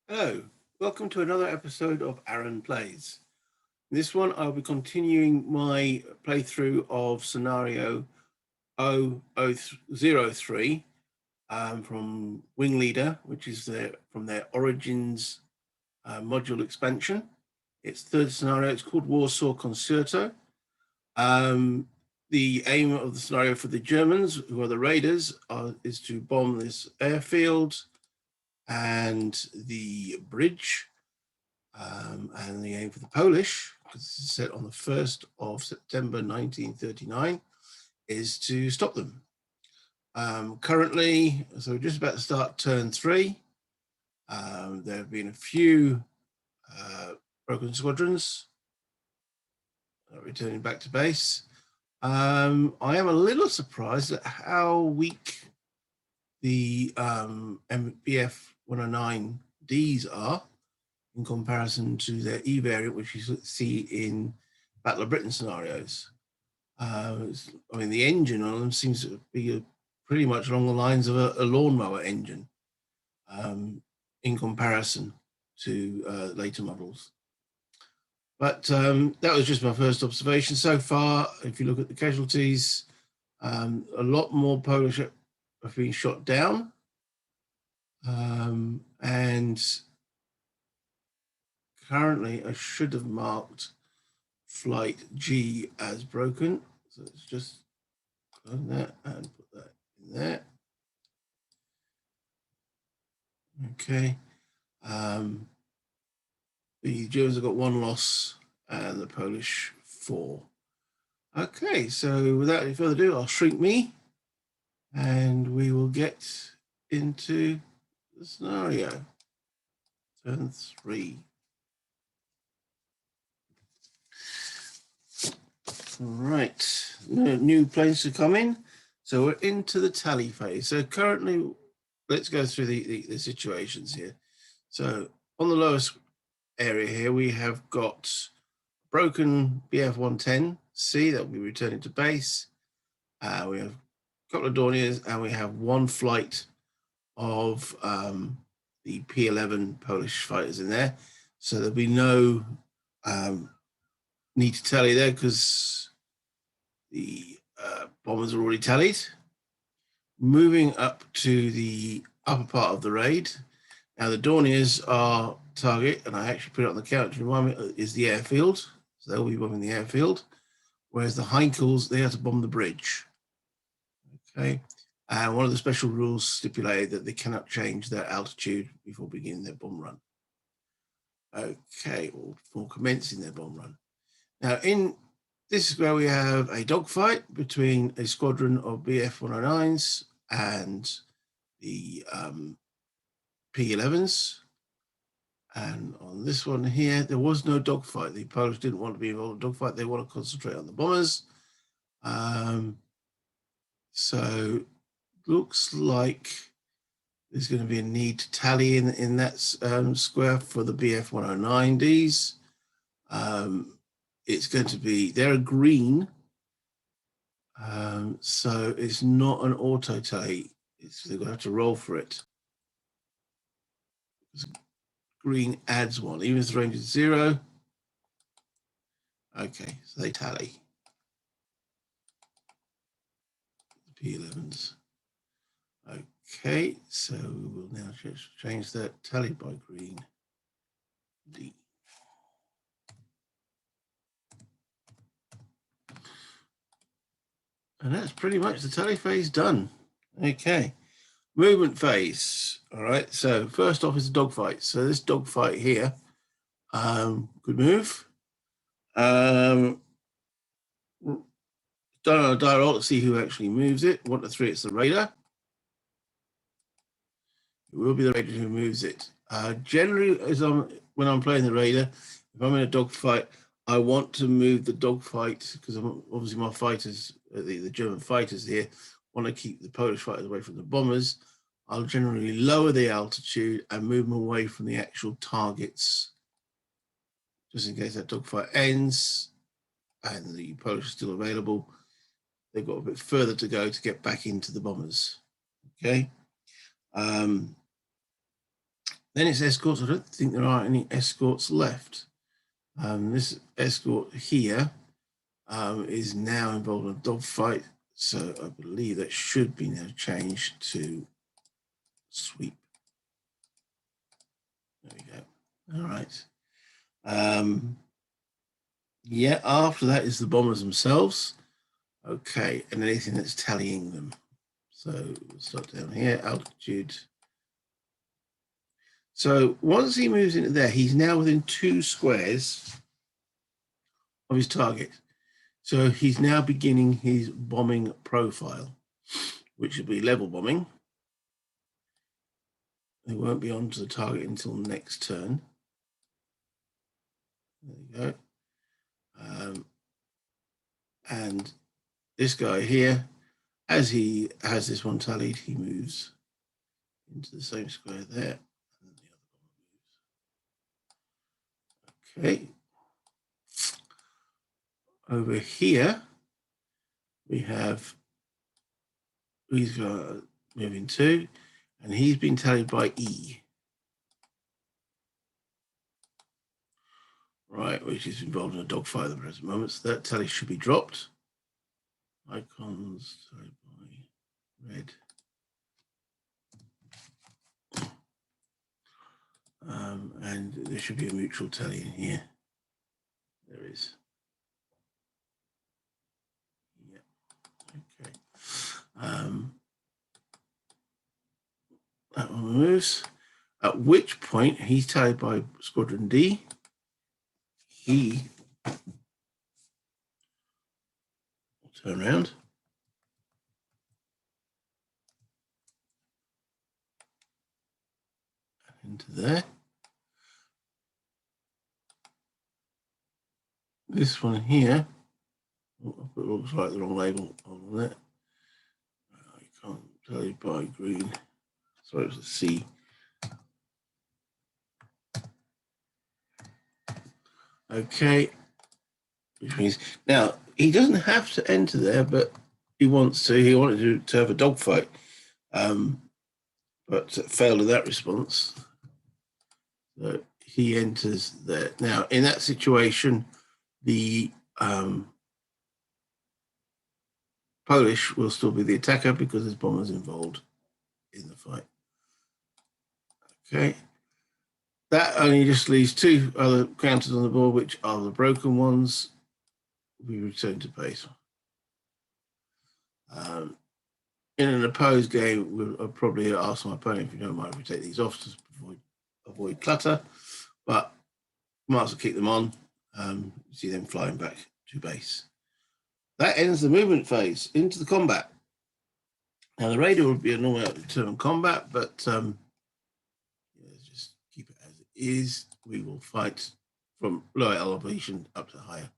Hello, welcome to another episode of Aaron Plays. In this one, I'll be continuing my playthrough of scenario O03 from Wing Leader, which is from their Origins module expansion. It's third scenario. It's called Warsaw Concerto. The aim of the scenario for the Germans, who are the raiders, is to bomb this airfield and the bridge. And the aim for the Polish, because this is set on the 1st of September 1939, is to stop them. Currently, so we're just about to start turn 3. There have been a few broken squadrons returning back to base. I am a little surprised at how weak the BF 109Ds are in comparison to their E variant, which you see in Battle of Britain scenarios. I mean, the engine on them seems to be pretty much along the lines of a lawnmower engine in comparison to later models. But that was just my first observation so far. If you look at the casualties, a lot more Polish have been shot down. And currently, I should have marked flight G as broken. So let's just close that and put that in there. Okay. The Germans have got 1 loss and the Polish 4. Okay, so without any further ado, I'll shrink me and we will get into the scenario. Turn 3. Right, no new planes to come in. So we're into the tally phase. So currently, let's go through the situations here. So on the lowest area here, we have got broken BF-110C that will be returning to base. We have a couple of Dorniers and we have 1 flight of the P-11 Polish fighters in there. So there'll be no need to tally there because the bombers are already tallied. Moving up to the upper part of the raid. Now the Dorniers are target, and I actually put it on the count to remind me, is the airfield. So they'll be bombing the airfield. Whereas the Heinkels, they have to bomb the bridge. Okay. And one of the special rules stipulated that they cannot change their altitude before beginning their bomb run. Okay, or before commencing their bomb run. Now, this is where we have a dogfight between a squadron of BF-109s and the P-11s. And on this one here, there was no dogfight. The Polish didn't want to be involved in a dogfight. They want to concentrate on the bombers. So looks like there's going to be a need to tally in that square for the BF-109Ds. It's going to be, they're green, so it's not an auto tally. They're going to have to roll for it. Green adds 1, even if the range is 0. Okay, so they tally. The P-11s. Okay, so we will now change that tally by green D. And that's pretty much the tally phase done. Okay, movement phase. All right, so first off is the dogfight. So this dogfight here, good move. Done on a die roll to see who actually moves it. 1 to 3, it's the raider. It will be the raider who moves it. Generally, when I'm playing the raider, if I'm in a dogfight, I want to move the dogfight because obviously my fighters, the German fighters here, want to keep the Polish fighters away from the bombers. I'll generally lower the altitude and move them away from the actual targets, just in case that dogfight ends and the Polish are still available. They've got a bit further to go to get back into the bombers. Okay. Then it's escorts. I don't think there are any escorts left. This escort here is now involved in a dogfight, so I believe that should be now changed to sweep. There we go. All right. Yeah, after that is the bombers themselves. Okay, and anything that's tallying them. So we'll start down here, altitude. So once he moves into there, he's now within 2 squares of his target. So he's now beginning his bombing profile, which will be level bombing. They won't be onto the target until next turn. There you go. And this guy here, as he has this one tallied, he moves into the same square there. And the other one moves. Okay. Over here, we have, he's got moving 2, and he's been tallied by E. Right, which is involved in a dogfight at the present moment. So that tally should be dropped. Icons tallied by red. And there should be a mutual tally in here. There is. Yeah. Okay. That one moves. At which point he's tallied by Squadron D. He will turn around. Into there. This one here, it looks like the wrong label on that. I can't tell you by green. Sorry, it's a C. Okay, which means now he doesn't have to enter there, but he wants to. He wanted to have a dogfight, but failed in that response. So he enters there. Now, in that situation, the Polish will still be the attacker because there's bombers involved in the fight. Okay. That only just leaves 2 other counters on the board, which are the broken ones. We return to base. In an opposed game, I'll probably ask my opponent if you don't mind if we take these off to avoid clutter, but might as well keep them on. See them flying back to base. That ends the movement phase into the combat. Now the radar would be a normal term combat, but just keep it as it is. We will fight from lower elevation up to higher.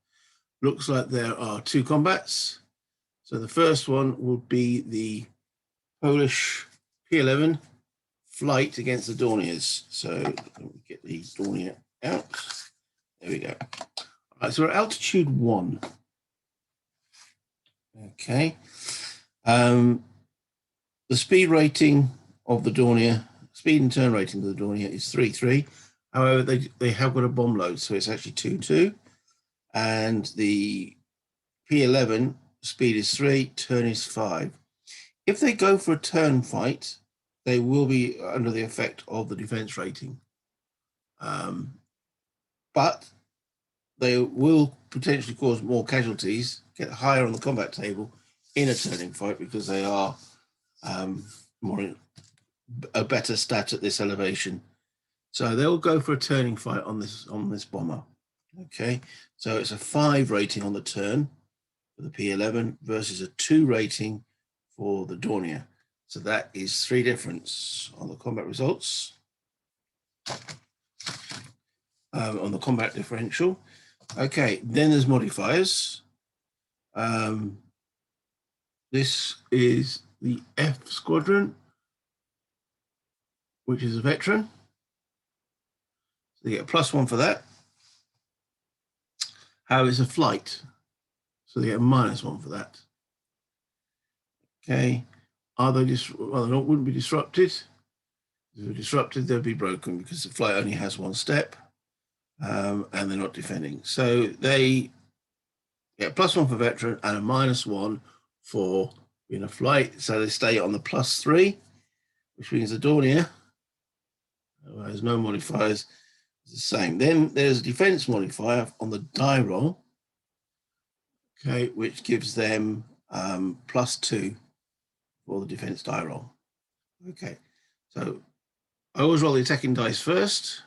Looks like there are 2 combats. So the first one will be the Polish P11 flight against the Dorniers. So let me get the Dornier out. There we go. All right, so we're at altitude 1. Okay. The speed rating of the Dornier, speed and turn rating of the Dornier is 3-3. However, they have got a bomb load, so it's actually 2-2. And the P11 speed is 3, turn is 5. If they go for a turn fight, they will be under the effect of the defense rating. But they will potentially cause more casualties, get higher on the combat table in a turning fight because they are a better stat at this elevation. So they'll go for a turning fight on this bomber. Okay, so it's a 5 rating on the turn for the P11 versus a 2 rating for the Dornier. So that is 3 difference on the combat results. On the combat differential. Okay, then there's modifiers. This is the F squadron, which is a veteran. So they get a +1 for that. How is a flight? So they get a -1 for that. Okay. Are they just, well, they wouldn't be disrupted. If they're disrupted, they'll be broken because the flight only has one step, and they're not defending. So they get +1 for veteran and a -1 for being a flight. So they stay on the +3, which means the Dornier, who has no modifiers, is the same. Then there's a defense modifier on the die roll, okay, which gives them +2 for the defense die roll. Okay, so I always roll the attacking dice first.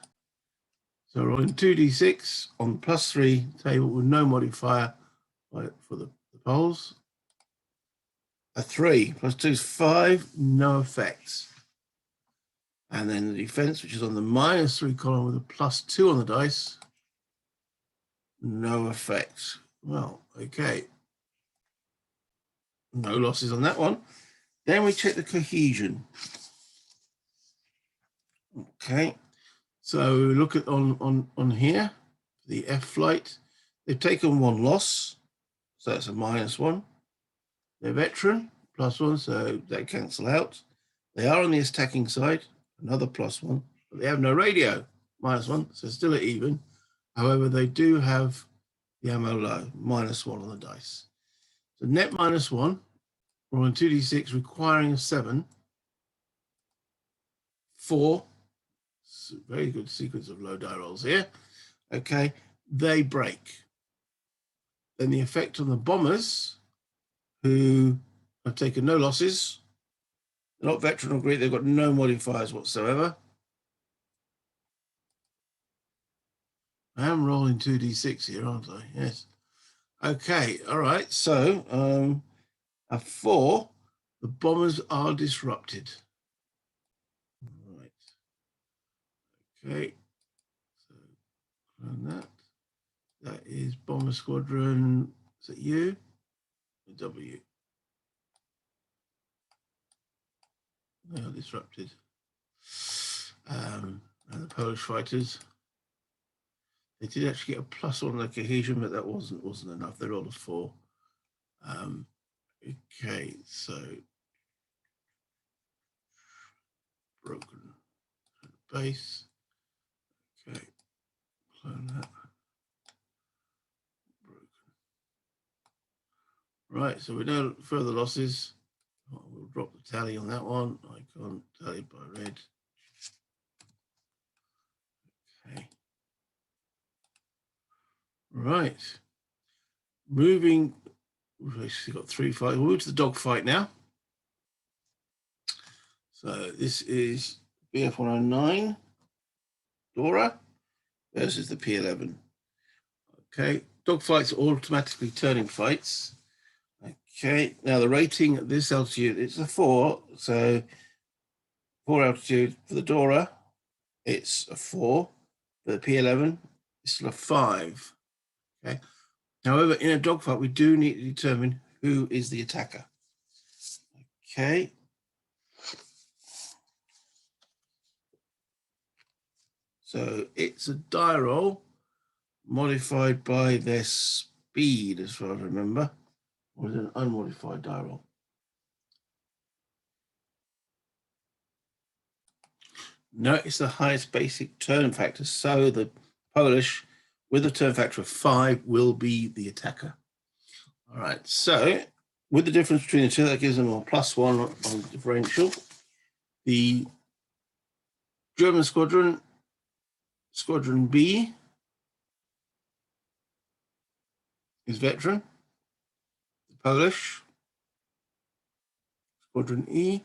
So rolling 2d6 on the +3 table with no modifier for the poles. A 3 +2 is 5, no effects. And then the defense, which is on the -3 column with a +2 on the dice, no effect. Well, okay. No losses on that one. Then we check the cohesion. Okay. So look at on here, the F flight. They've taken 1 loss, so that's a -1. They're veteran, +1, so they cancel out. They are on the attacking side, another +1, but they have no radio, -1, so still at even. However, they do have the ammo low, -1 on the dice. So net -1, rolling 2d6, requiring a 7. 4, very good sequence of low die rolls here. Okay, they break. Then the effect on the bombers, who have taken no losses, they're not veteran or Greek, they've got no modifiers whatsoever. I am rolling 2d6 here, aren't I? Yes. Okay, all right. So a 4, the bombers are disrupted. All right. Okay. So run that. That is Bomber Squadron. Is it U? Or W? They are disrupted. And the Polish fighters. They did actually get a +1 on their cohesion, but that wasn't enough. They rolled a 4. Okay, so broken base. Okay, clone that. Broken. Right, so we know further losses. We'll drop the tally on that one. I can't tally by red. Okay. Right. Moving, we've actually got 3 fights. We'll move to the dog fight now. So this is BF 109 Dora versus the P11. Okay, dog fights are automatically turning fights. Okay, now the rating at this altitude, it's a 4. So 4 altitude for the Dora, it's a 4. For the P11, it's still a 5. Okay. However, in a dogfight, we do need to determine who is the attacker. Okay. So it's a die roll modified by their speed, as far as I remember, or is it an unmodified die roll? No, it's the highest basic turn factor. So the Polish, with a turn factor of 5, will be the attacker. All right. So with the difference between the two, that gives them a +1 on differential. The German squadron, Squadron B, is veteran. The Polish, Squadron E,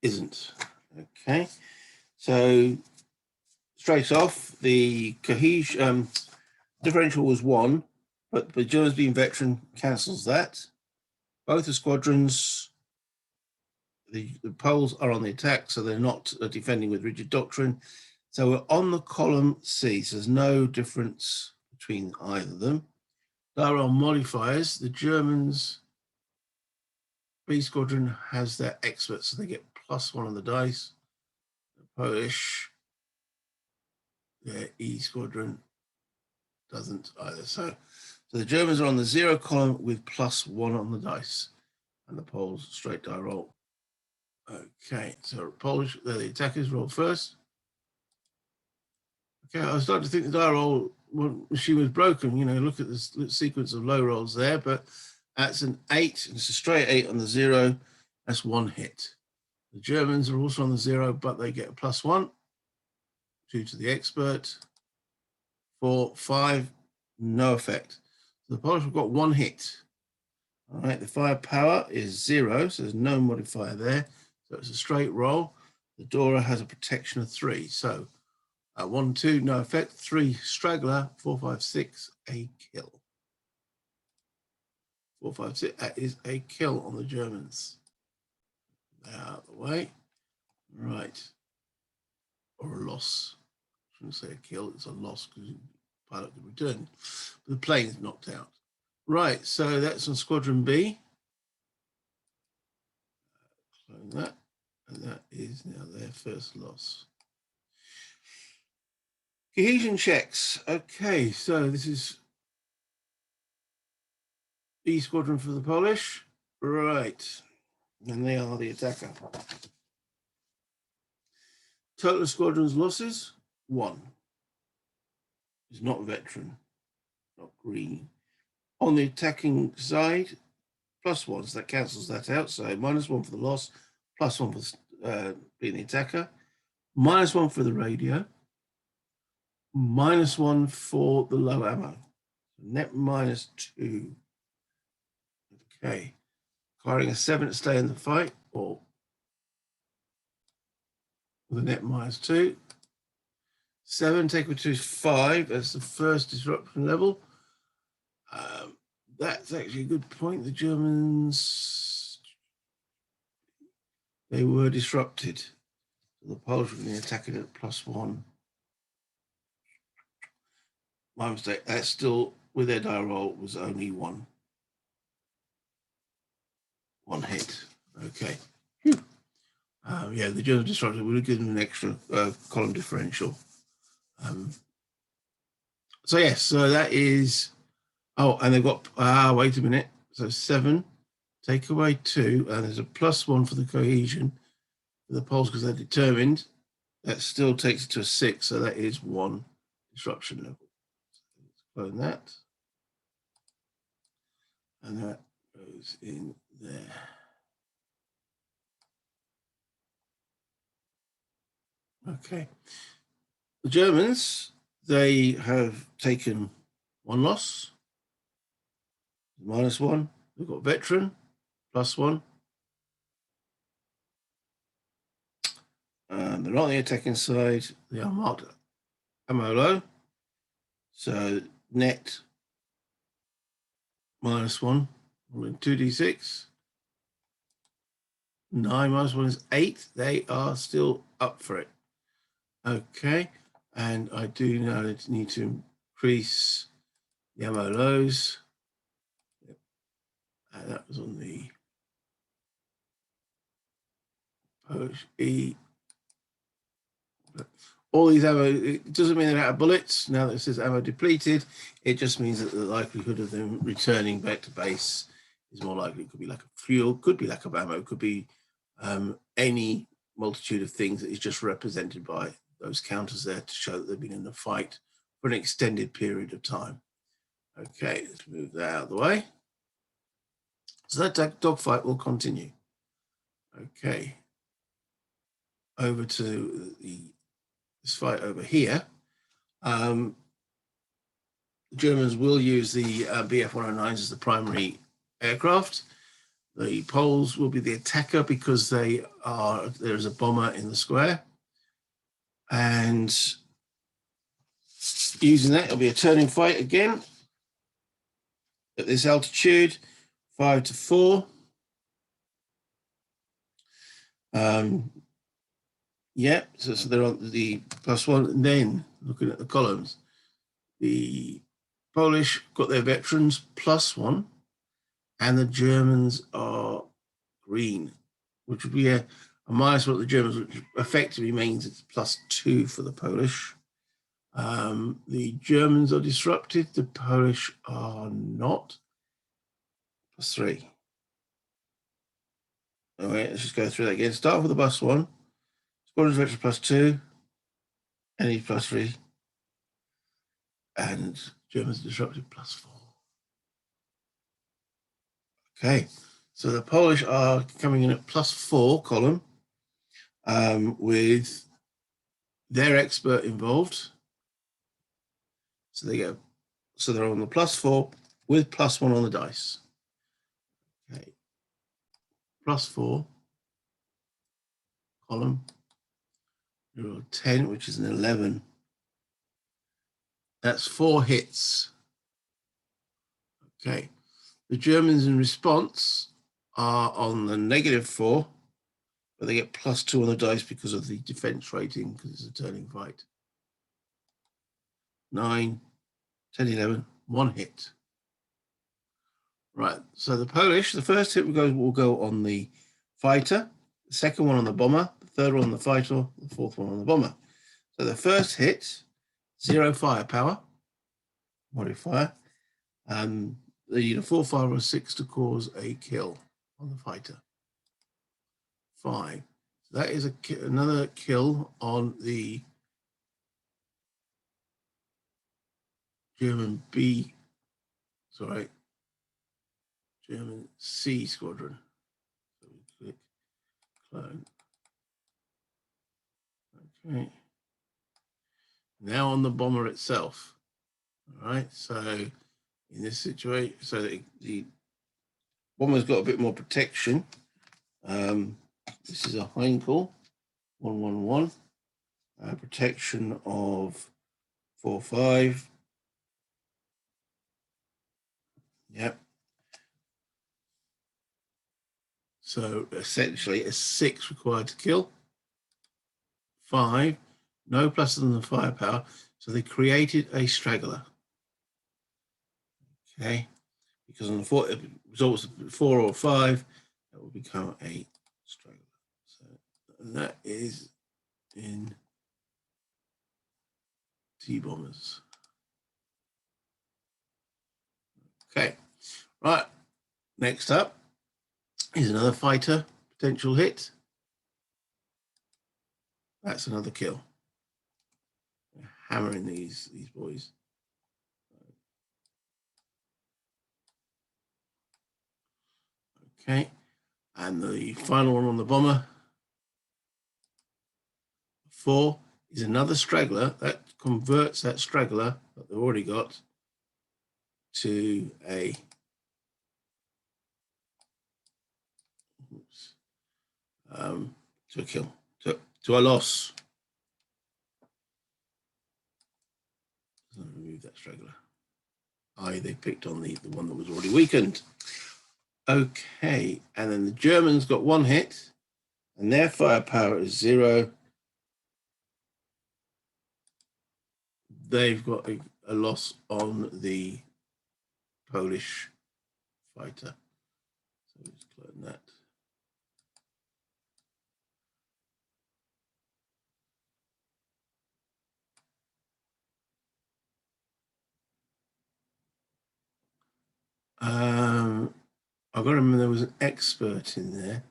isn't. Okay. So straight off, the cohesion differential was 1, but the Germans being veteran cancels that. Both the squadrons, the Poles are on the attack, so they're not defending with rigid doctrine. So we're on the column C, so there's no difference between either of them. There are modifiers. The Germans, B squadron has their experts, so they get +1 on the dice. The Polish, their E squadron doesn't either. So the Germans are on the 0 column with +1 on the dice, and the Poles straight die roll. Okay, so Polish, the attackers roll first. Okay, I was starting to think the die roll machine was broken. You know, look at this sequence of low rolls there, but that's an 8. It's a straight 8 on the 0. That's 1 hit. The Germans are also on the 0, but they get a +1 due to the expert. 4, 5, no effect. So the Polish have got 1 hit. All right, the firepower is 0, so there's no modifier there. So it's a straight roll. The Dora has a protection of 3. So 1, 2, no effect. 3, straggler. 4, 5, 6, a kill. 4, 5, 6, that is a kill on the Germans. They're out of the way. Right. Or a loss. I shouldn't say a kill, it's a loss because the pilot could return. But the plane is knocked out. Right, so that's on Squadron B. Clone that, and that is now their first loss. Cohesion checks. Okay, so this is B Squadron for the Polish. Right, and they are the attacker. Total squadron's losses, 1. It's not veteran, not green. On the attacking side, +1, so that cancels that out. So -1 for the loss, +1 for being the attacker, -1 for the radio, -1 for the low ammo. Net -2. Okay. Requiring a 7 to stay in the fight, or with a net -2. 7, take me to 5. That's the first disruption level. That's actually a good point. The Germans, they were disrupted. The Polish were attacking at +1. My mistake. That's still, with their die roll, was only 1. 1 hit. Okay. Yeah, the German disruptor would have given them an extra column differential. So yes, so that is. Oh, and they've got. Wait a minute. So 7, take away 2, and there's a +1 for the cohesion for the Poles because they're determined. That still takes it to a 6, so that is 1 disruption level. So let's clone that, and that goes in there. Okay. The Germans, they have taken 1 loss, -1. They've got veteran, +1. They're on the attacking side. They are marked ammo low. So net -1, rolling 2d6. 9 -1 is 8. They are still up for it. Okay, and I do now need to increase the ammo lows. And that was on the Polish E. All these ammo, it doesn't mean they're out of bullets. Now that it says ammo depleted, it just means that the likelihood of them returning back to base is more likely. It could be lack of fuel, could be lack of ammo, could be any multitude of things that is just represented by those counters there to show that they've been in the fight for an extended period of time. Okay, let's move that out of the way. So that dogfight will continue. Okay. Over to this fight over here. The Germans will use the Bf-109s as the primary aircraft. The Poles will be the attacker because there's a bomber in the square. And using that, it'll be a turning fight again. At this altitude, 5 to 4. Yeah, so they're on the +1. And then, looking at the columns, the Polish got their veterans +1, and the Germans are green, which would be a -1 for the Germans, which effectively means it's +2 for the Polish. The Germans are disrupted, the Polish are not. +3. All right, let's just go through that again. Start with the +1. Squadrons vector +2. Enemy +3. And Germans disrupted +4. Okay, so the Polish are coming in at +4 column with their expert involved. So they're on the +4 with +1 on the dice. Okay, +4 column. You roll 10, which is an 11. That's 4 hits. Okay, the Germans in response are on the -4, but they get +2 on the dice because of the defense rating, because it's a turning fight. 9, 10, 11, 1 hit. Right, so the Polish, the first hit will go on the fighter, the second one on the bomber, the third one on the fighter, the fourth one on the bomber. So the first hit, 0 firepower, modifier, and they need a 4, 5, or 6 to cause a kill on the fighter. 5. So that is another kill on the German German C squadron. So we click clone. Okay. Now on the bomber itself. All right. So in this situation, so the bomber's got a bit more protection. This is a Heinkel 111. Protection of 4, 5. Yep. So essentially a 6 required to kill. 5, no pluses on the firepower. So they created a straggler. Okay. Because on the 4, if it results 4 or 5, that will become a straggler. So and that is in T-bombers. Okay. Right. Next up is another fighter potential hit. That's another kill. They're hammering these boys. Okay, and the final one on the bomber, 4, is another straggler that converts that straggler that they've already got to a to a kill, to a loss. Remove that straggler. They picked on the one that was already weakened. Okay, and then the Germans got 1 hit, and their firepower is 0. They've got a loss on the Polish fighter. So let's clone that. I've got to remember there was an expert in there.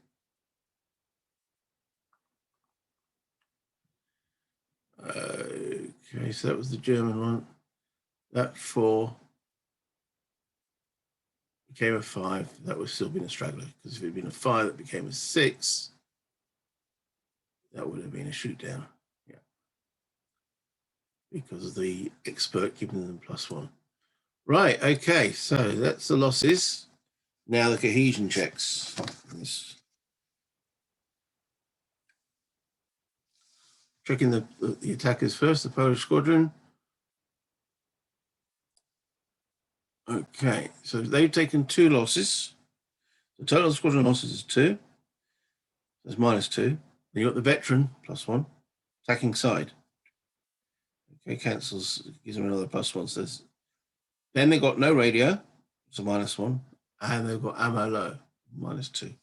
Okay, so that was the German one. That 4 became a 5. That would still been a straggler, because if it had been a 5 that became a 6, that would have been a shoot down. Yeah. Because of the expert giving them +1. Right, okay, so that's the losses. Now the cohesion checks. Checking the attackers first, the Polish squadron. Okay, so they've taken 2 losses. The total squadron losses is 2. There's -2. Then you got the veteran +1, attacking side. Okay, cancels, gives them another +1. So then they got no radio, so -1, and they've got ammo low, -2.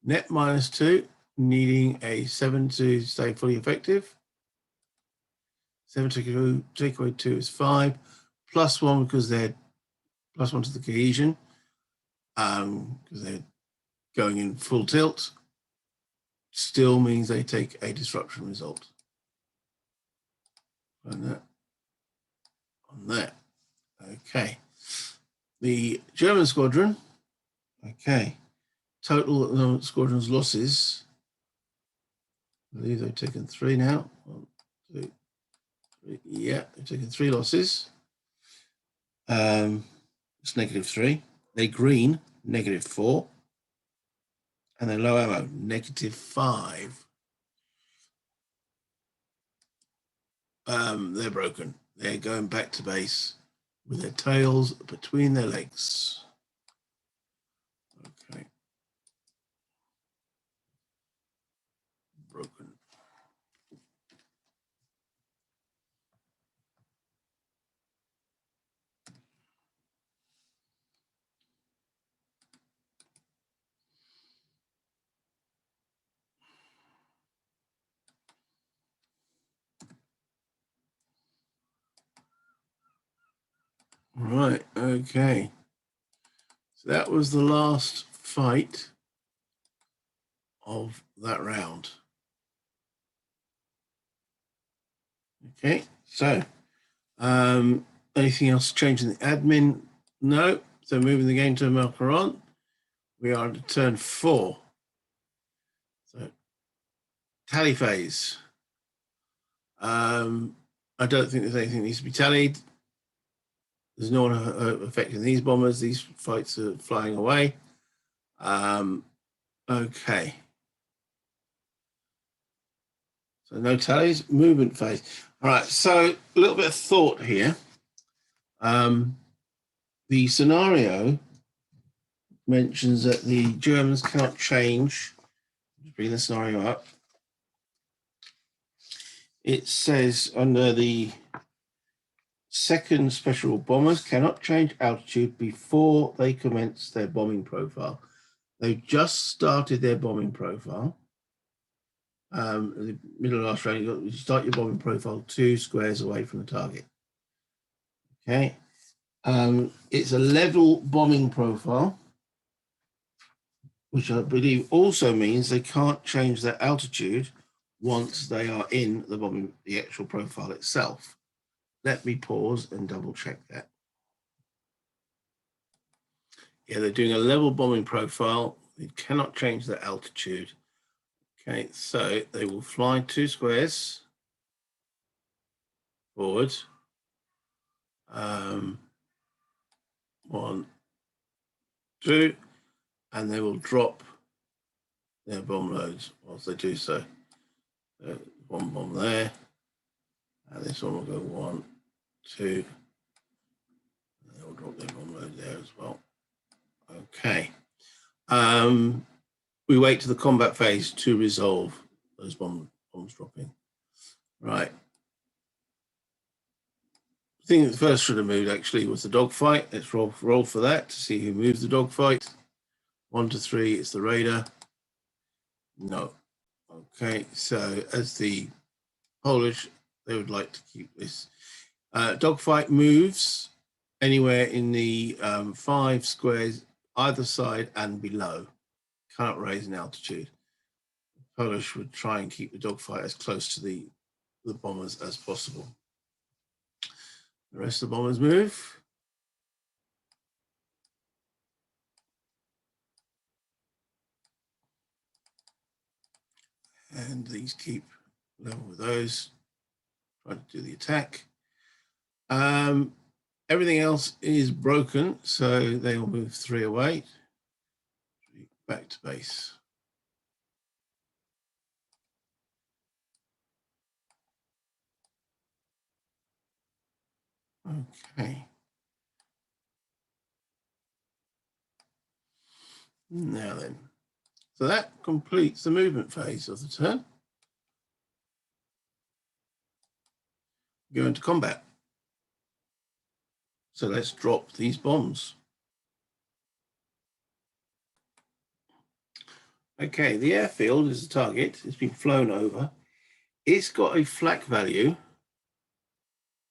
Net -2, needing a 7 to stay fully effective. 7 to take away 2 is 5, +1 because they're +1 to the cohesion, because they're going in full tilt. still means they take a disruption result. And that on that. Okay. The German squadron, okay. Total squadron's losses. I believe they've taken 3 now. 1, 2, 3. Yeah, they've taken 3 losses. It's -3. They're green, -4. And they're low ammo, -5. They're broken. They're going back to base with their tails between their legs. Okay. Broken. Right, okay. So that was the last fight of that round. Okay, so anything else changing the admin? No. So moving the game to Malcaron. We are to turn 4. So tally phase. I don't think there's anything that needs to be tallied. There's no one affecting these bombers. These fights are flying away. Okay. So no tallies, movement phase. All right, so a little bit of thought here. The scenario mentions that the Germans cannot change. Just bring the scenario up. It says under the second special bombers cannot change altitude before they commence their bombing profile. They've just started their bombing profile. The middle of last round, you start your bombing profile 2 squares away from the target. Okay. It's a level bombing profile, which I believe also means they can't change their altitude once they are in the actual profile itself. Let me pause and double check that. Yeah, they're doing a level bombing profile. They cannot change their altitude. Okay, so they will fly 2 squares forward. 1, 2, and they will drop their bomb loads whilst they do so. One bomb there, and this one will go 1, 2, and they will drop their bomb load there as well. Okay. We wait to the combat phase to resolve those bombs dropping. Right. The thing that first should have moved actually was the dogfight. Let's roll for that to see who moves the dogfight. 1 to 3, it's the raider. No. Okay, so as the Polish, they would like to keep this. Dogfight moves anywhere in the 5 squares either side and below. Cannot raise in altitude. The Polish would try and keep the dogfight as close to the bombers as possible. The rest of the bombers move. And these keep level with those. Try to do the attack. Everything else is broken, so they will move 3 away. 3 back to base. Okay. Now then, so that completes the movement phase of the turn. Go into combat. So let's drop these bombs. Okay, the airfield is the target. It's been flown over. It's got a flak value,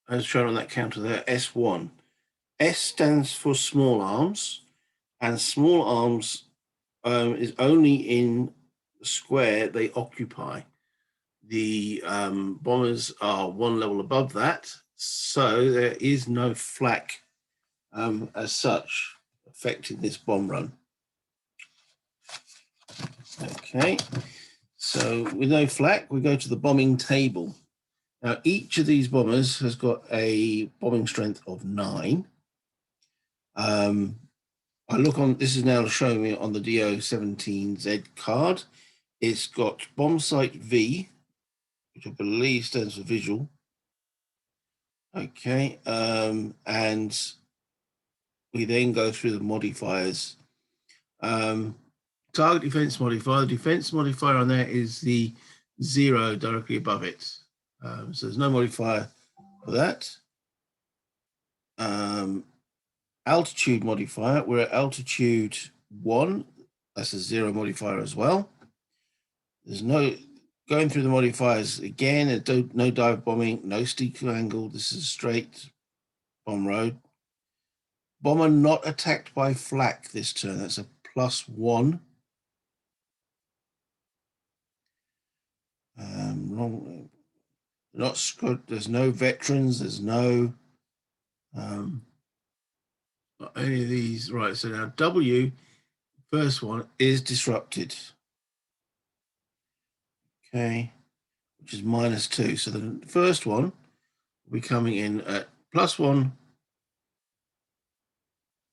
as shown on that counter there, S1. S stands for small arms, and small arms is only in square they occupy. The bombers are one level above that, so there is no flak as such affecting this bomb run. Okay, so with no flak, we go to the bombing table. Now, each of these bombers has got a bombing strength of 9. I look on, this is now showing me on the DO17Z card. It's got bomb site V, which I believe stands for visual. Okay, and we then go through the modifiers. Target defense modifier. The defense modifier on there is the 0 directly above it. So there's no modifier for that. Altitude modifier, we're at altitude 1. That's a 0 modifier as well. There's no, going through the modifiers again, no dive bombing, no steep angle. This is a straight bomb road. Bomber not attacked by flak this turn. That's a +1. Not screwed. There's no veterans. There's no any of these. Right. So now W, first one is disrupted. Okay, which is -2. So the first one will be coming in at +1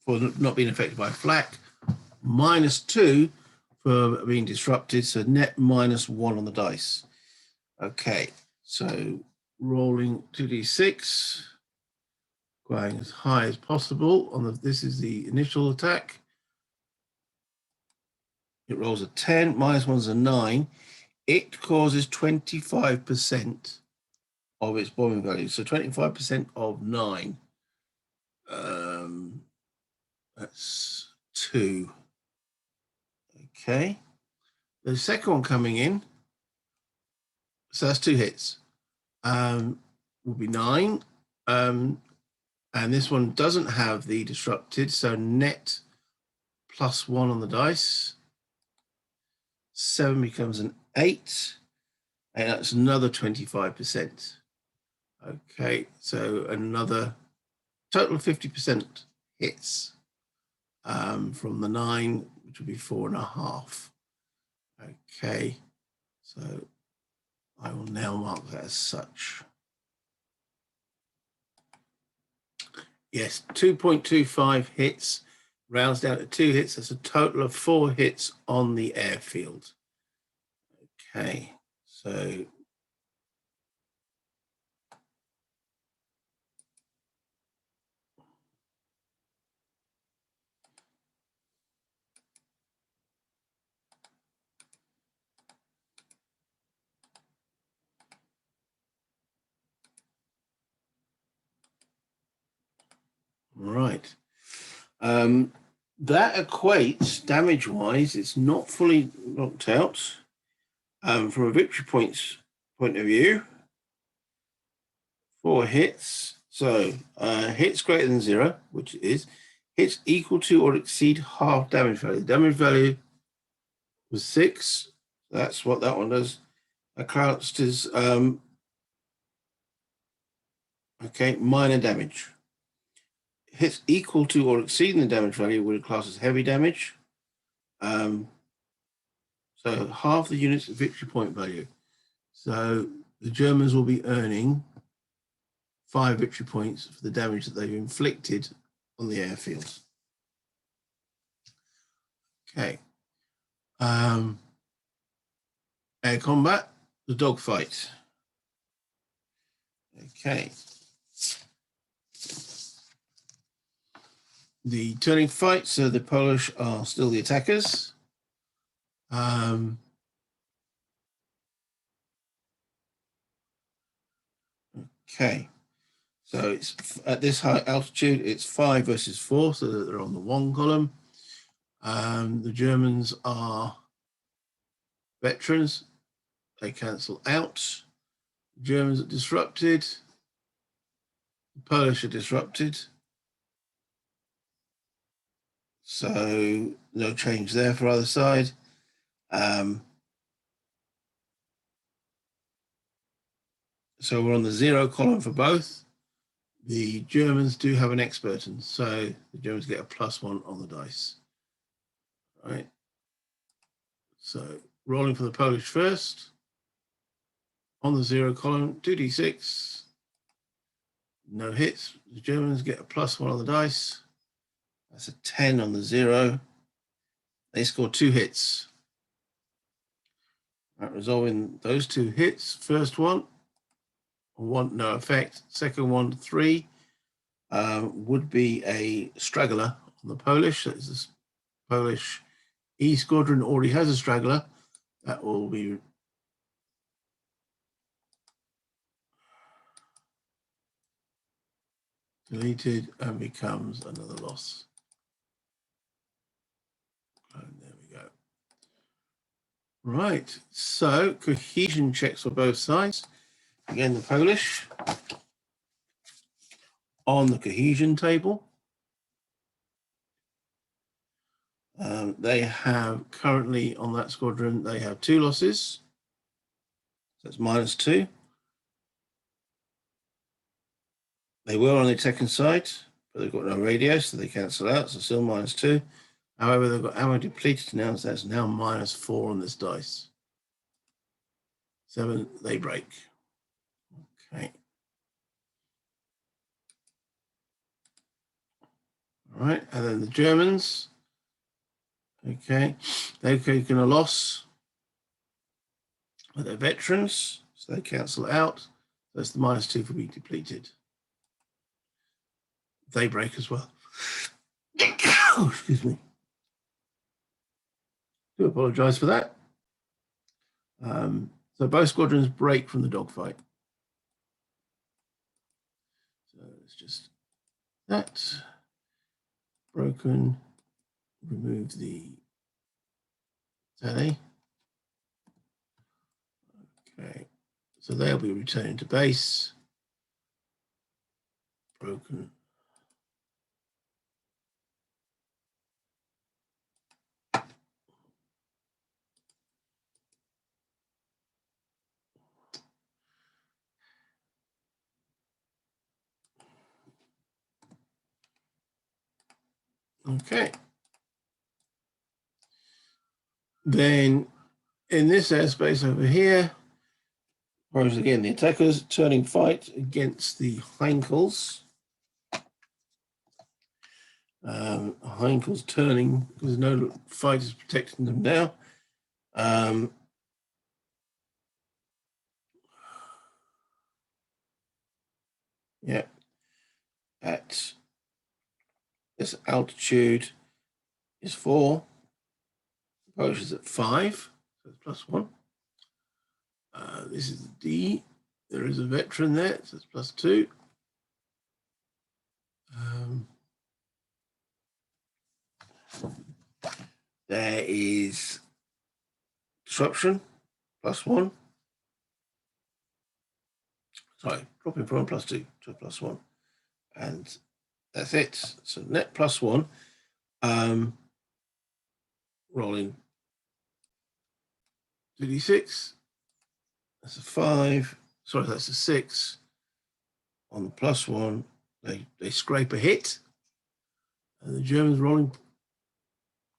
for not being affected by flak, -2 for being disrupted. So net -1 on the dice. Okay, so rolling 2d6, going as high as possible on the. This is the initial attack. It rolls a 10, -1's a 9. It causes 25% of its bombing value. So 25% of 9. That's 2. Okay. The second one coming in, so that's 2 hits. Will be 9. And this one doesn't have the disrupted, so net +1 on the dice. 7 becomes an 8, and that's another 25%. Okay, so another total of 50% hits from the 9, which would be 4.5. Okay, so I will now mark that as such. Yes, 2.25 hits, rounds down to 2 hits. That's a total of 4 hits on the airfield. Okay, so right. That equates damage-wise. It's not fully knocked out. From a victory points point of view, 4 hits. So hits greater than 0, which it is. Hits equal to or exceed half damage value. Damage value was 6. That's what that one does. Classed as okay, minor damage. Hits equal to or exceeding the damage value would class as heavy damage. So half the unit's victory point value. So the Germans will be earning 5 victory points for the damage that they've inflicted on the airfield. Okay. Air combat, the dogfight. Okay. The turning fight, so the Polish are still the attackers. Okay. So it's at this high altitude, it's 5 versus 4, so that they're on the 1 column. The Germans are veterans. They cancel out. The Germans are disrupted. The Polish are disrupted. So no change there for either side. So we're on the 0 column for both. The Germans do have an expertin, so the Germans get a +1 on the dice. All right. So rolling for the Polish first. On the 0 column, 2d6. No hits. The Germans get a +1 on the dice. That's a 10 on the 0. They score 2 hits. Right, resolving those 2 hits. First one, no effect. Second one, 3. Would be a straggler on the Polish. That is the Polish E squadron already has a straggler. That will be deleted and becomes another loss. And there we go. Right, so cohesion checks for both sides. Again, the Polish on the cohesion table. They have currently on that squadron, they have 2 losses. So it's -2. They were on the second side, but they've got no radio, so they cancel out, so still -2. However, they've got ammo depleted now, so that's now -4 on this dice. 7, they break. Okay. All right, and then the Germans. Okay, they've taken a loss. But they're veterans, so they cancel out. That's the -2 for being depleted. They break as well. Oh, excuse me. Do apologize for that. So both squadrons break from the dogfight. So it's just that. Broken. Remove the tally. Okay. So they'll be returning to base. Broken. Okay. Then in this airspace over here, whereas again, the attackers turning fight against the Heinkels. Heinkels turning because no fighters protecting them now. Yeah. At this altitude is 4. The Polish is at 5, so it's +1. This is D. There is a veteran there, so it's +2. There is disruption, +1. Sorry, dropping from +2 to +1. And that's it. So net +1. Rolling 2d6. That's a 5. Sorry, that's a 6. On the +1, they scrape a hit. And the Germans rolling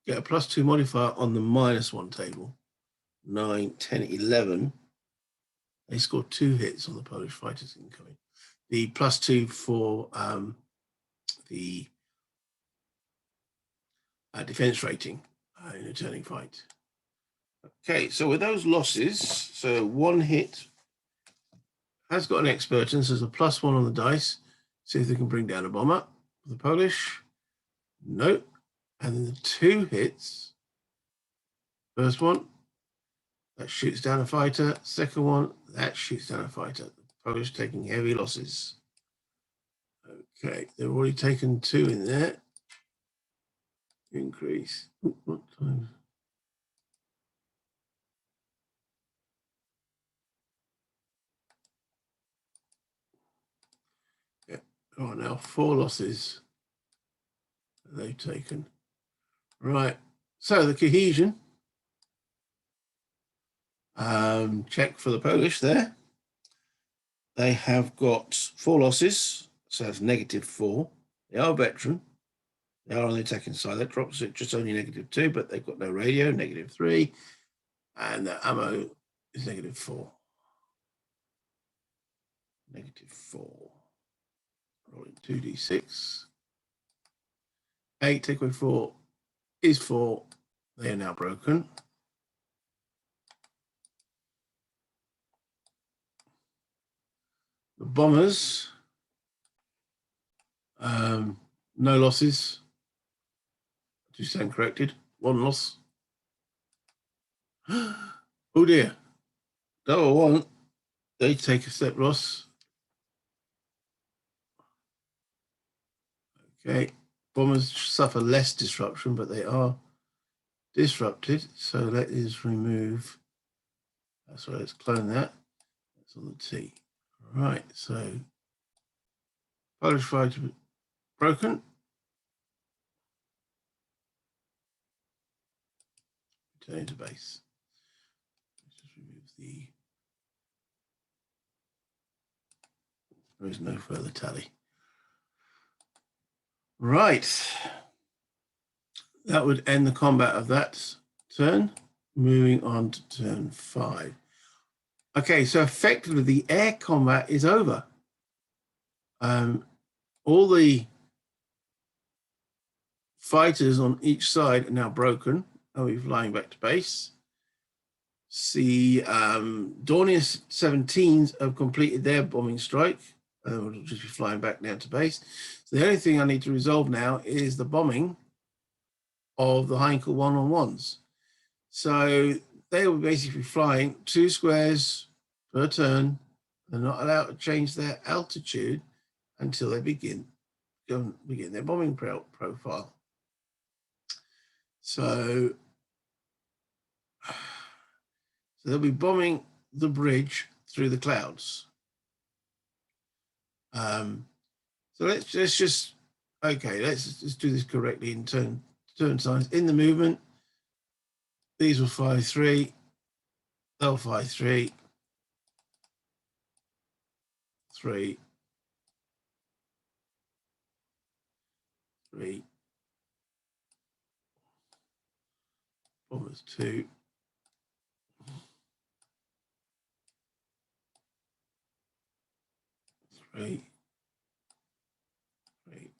get a +2 modifier on the -1 table. 9, 10, 11. They scored 2 hits on the Polish fighters incoming. The +2 for the defense rating in a turning fight. Okay, so with those losses, so 1 hit has got an expertance. There's a +1 on the dice. See if they can bring down a bomber. The Polish, no. And then the 2 hits. First one, that shoots down a fighter. Second one, that shoots down a fighter. The Polish taking heavy losses. Okay, they've already taken 2 in there. Increase. What time? Yeah. Oh, now 4 losses they've taken. Right. So the cohesion check for the Polish there. They have got 4 losses, so that's -4. They are veteran. They are on the attacking side. That drops it just only -2, but they've got no radio, -3, and their ammo is -4. -4. Rolling 2d6. 8 take away 4 is 4. They are now broken. The bombers, no losses. Do stand corrected. 1 loss. Oh dear. Double 1. They take a step loss. Okay. Bombers suffer less disruption, but they are disrupted. So let us remove. Sorry, let's clone that. That's on the T. Right. So Polish fighter broken. Returning to base. Let's just remove the. There is no further tally. Right. That would end the combat of that turn. Moving on to turn 5. Okay, so effectively the air combat is over. All the fighters on each side are now broken. And we're flying back to base. The Dornier 17s have completed their bombing strike. We'll just be flying back now to base. So the only thing I need to resolve now is the bombing of the Heinkel 1-on-1s. So they will basically be flying 2 squares per turn. They're not allowed to change their altitude until they begin their bombing profile. So they'll be bombing the bridge through the clouds. So let's just do this correctly in turn signs. In the movement, these will fly 3. They'll fly 3. 3. 3. Bombers 2. 3. 3.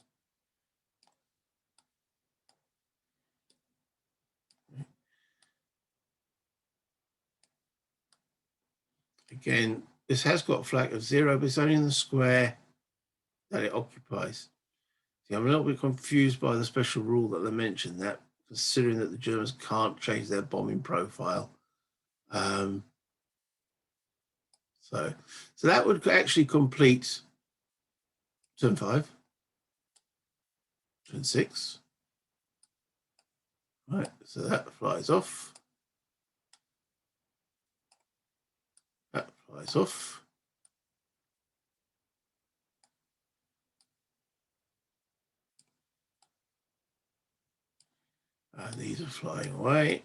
Again, this has got a flag of 0, but it's only in the square that it occupies. See, I'm a little bit confused by the special rule that they mentioned, that considering that the Germans can't change their bombing profile. So that would actually complete turn 5, turn 6. Right, so that flies off. That flies off. And these are flying away.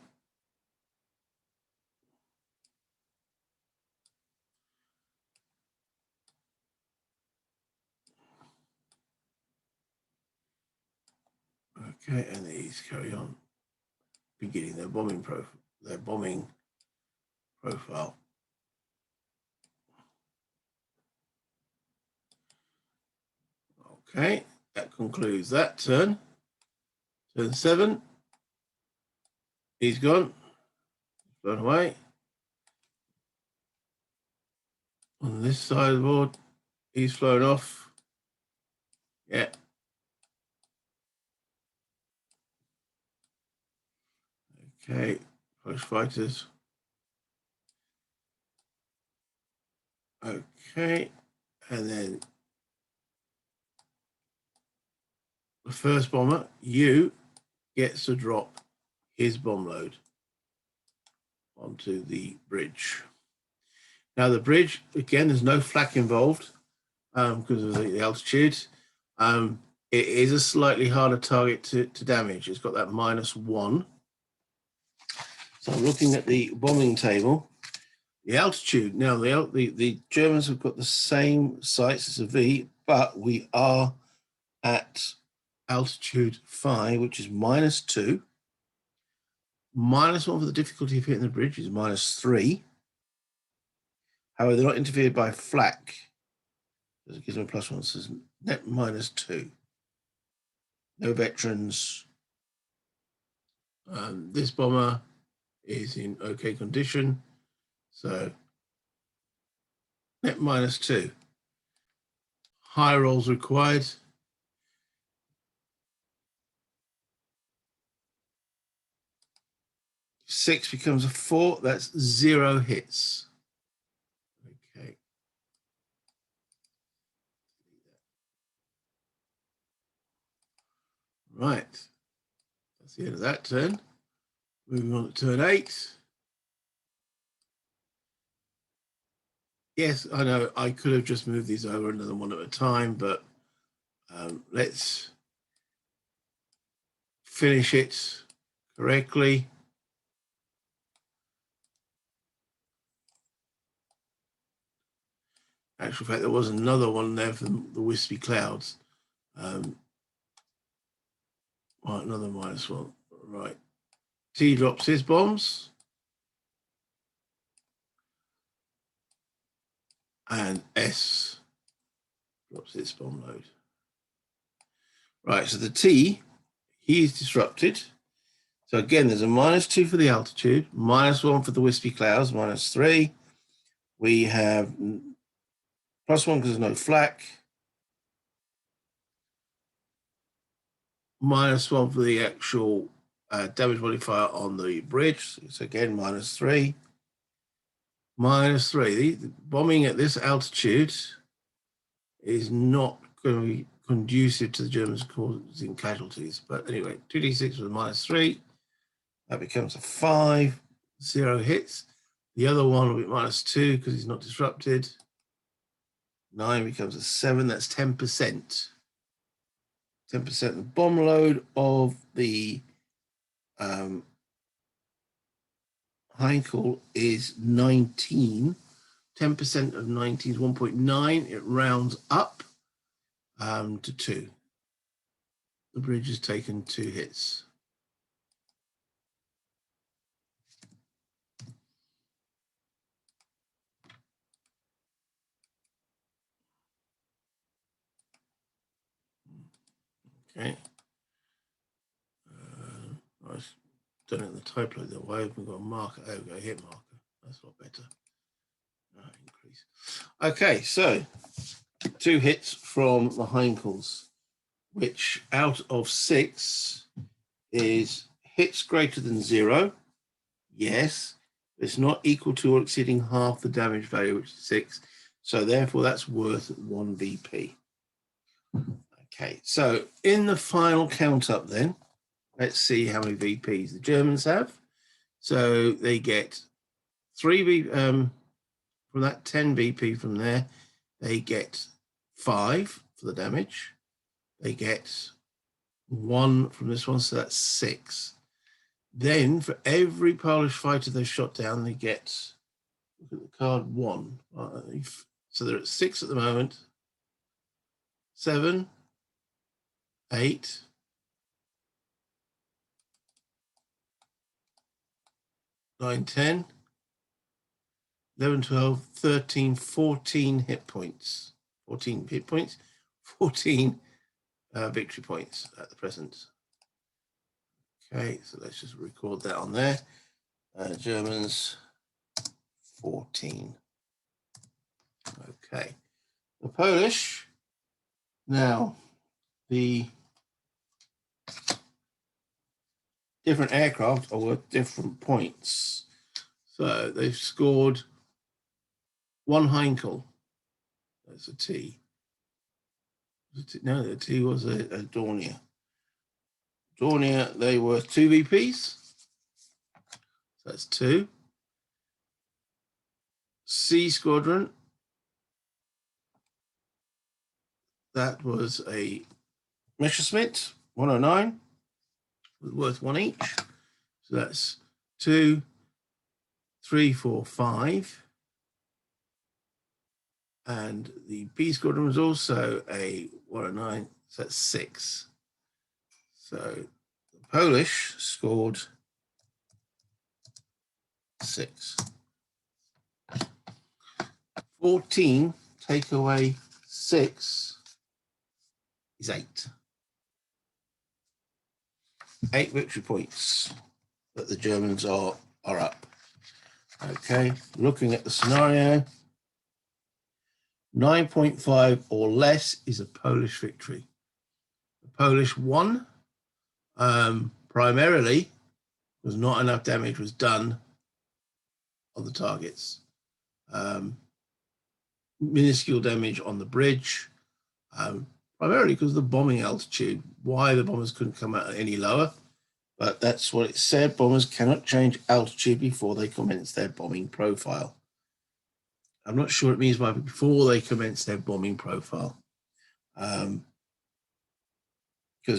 Okay, and these carry on, beginning their bombing profile. Okay, that concludes that turn. Turn 7. He's gone. Gone away. On this side of the board, he's flown off. Yeah. Okay, Polish fighters. Okay, and then the first bomber, you, gets to drop his bomb load onto the bridge. Now the bridge, again, there's no flak involved because of the altitude. It is a slightly harder target to damage. It's got that -1. So I'm looking at the bombing table. The altitude. Now, the Germans have got the same sights as a V, but we are at altitude phi, which is -2. -1 for the difficulty of hitting the bridge is -3. However, they're not interfered by flak. It gives them a +1, so it's net -2. No veterans. This bomber is in okay condition, so net -2. High rolls required. Six becomes a 4. That's 0 hits. Okay. Right. That's the end of that turn. Moving on to turn 8. Yes, I know I could have just moved these over and done them one at a time, but let's finish it correctly. Actual fact, there was another one there from the wispy clouds. Right, another -1. Right. T drops his bombs. And S drops its bomb load. Right, so the T, he's disrupted. So again, there's a -2 for the altitude, -1 for the wispy clouds, -3. We have +1 because there's no flak. -1 for the actual damage modifier on the bridge. So again, -3. -3. The bombing at this altitude is not going to be conducive to the Germans causing casualties. But anyway, 2d6 with -3. That becomes a 5. 0 hits. The other one will be -2 because he's not disrupted. 9 becomes a 7. That's 10%. 10% of the bomb load of the Heinkel is 19. 10% of 19 is 1.9. It rounds up to 2. The bridge has taken 2 hits. Okay. I've done it in the type load that way. We've got a marker. There we go, hit marker. That's a lot better. Increase. Okay, so 2 hits from the Heinkels, which out of 6 is hits greater than 0. Yes, it's not equal to or exceeding half the damage value, which is 6. So therefore, that's worth 1 VP. Okay, so in the final count up then, let's see how many VPs the Germans have. So they get 3 VP, from that 10 VP from there, they get 5 for the damage. They get 1 from this one, so that's 6. Then for every Polish fighter they shot down, they get, look at the card, 1. So they're at 6 at the moment. 7, 8, 9, 10, 11, 12, 13, 14 hit points. 14 hit points, 14 victory points at the present. Okay, so let's just record that on there. Germans, 14. Okay. The Polish, now, the different aircraft are worth different points. So they've scored 1 Heinkel. That's a T. No, the T was a Dornier. Dornier, they were 2 VPs. So that's 2. C Squadron, that was a Messerschmitt 109, worth 1 each. So that's 2, 3, 4, 5. And the B squadron was also a 109, so that's 6. So the Polish scored 6. 14 take away 6 is 8. 8 victory points that the Germans are up. Okay, looking at the scenario, 9.5 or less is a Polish victory. The Polish won primarily because not enough damage was done on the targets. Minuscule damage on the bridge, primarily because of the bombing altitude. Why the bombers couldn't come out any lower, but that's what it said. Bombers cannot change altitude before they commence their bombing profile. I'm not sure it means by before they commence their bombing profile. Because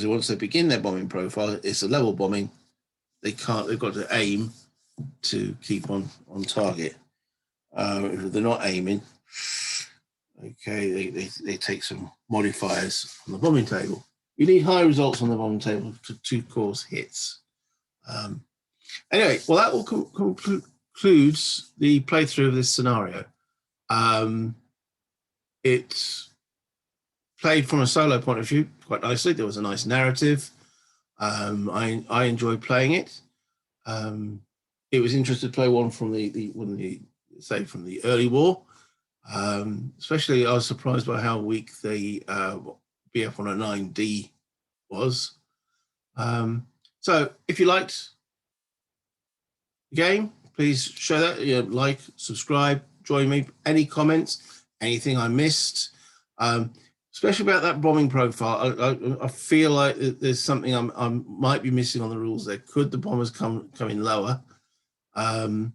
once they begin their bombing profile, it's a level bombing. They've got to aim to keep on target. If they're not aiming, okay, they take some modifiers on the bombing table. You need high results on the bombing table to cause hits. Anyway, well, that will concludes the playthrough of this scenario. It played from a solo point of view quite nicely. There was a nice narrative. I enjoyed playing it. It was interesting to play one from from the early war. Especially, I was surprised by how weak the BF-109D was. So, if you liked the game, please show that. Like, subscribe, join me. Any comments, anything I missed, especially about that bombing profile. I feel like there's something I might be missing on the rules there. Could the bombers come in lower? And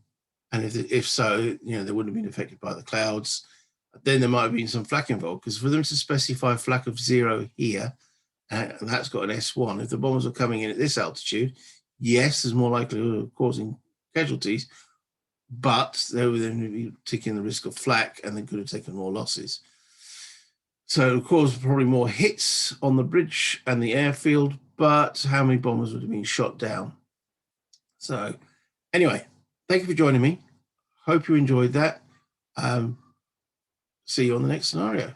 if so, they wouldn't have been affected by the clouds. Then there might have been some flak involved, because for them to specify flak of 0 here, and that's got an S1, if the bombers are coming in at this altitude, yes, there's more likelihood of causing casualties, but they would then be taking the risk of flak, and they could have taken more losses. So it would cause probably more hits on the bridge and the airfield, but how many bombers would have been shot down? So anyway, thank you for joining me. Hope you enjoyed that. See you on the next scenario.